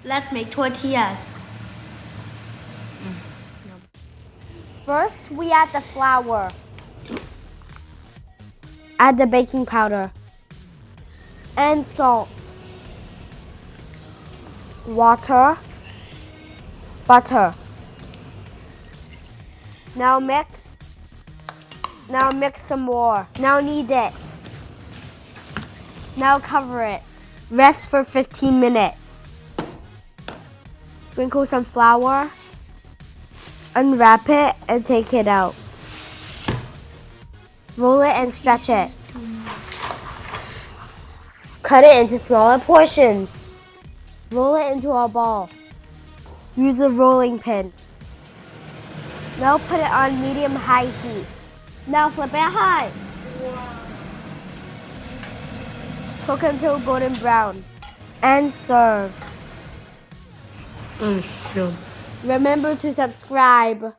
Let's make tortillas. First, we add the flour. Add the baking powder and salt, water, butter. Now mix. Now mix some more. Now knead it. Now cover it. Rest for 15 minutes. Sprinkle some flour. Unwrap it and take it out. Roll it and stretch it. Cut it into smaller portions. Roll it into a ball. Use a rolling pin. Now put it on medium-high heat. Now flip it high. Cook until golden brown. And serve. Yum. Remember to subscribe.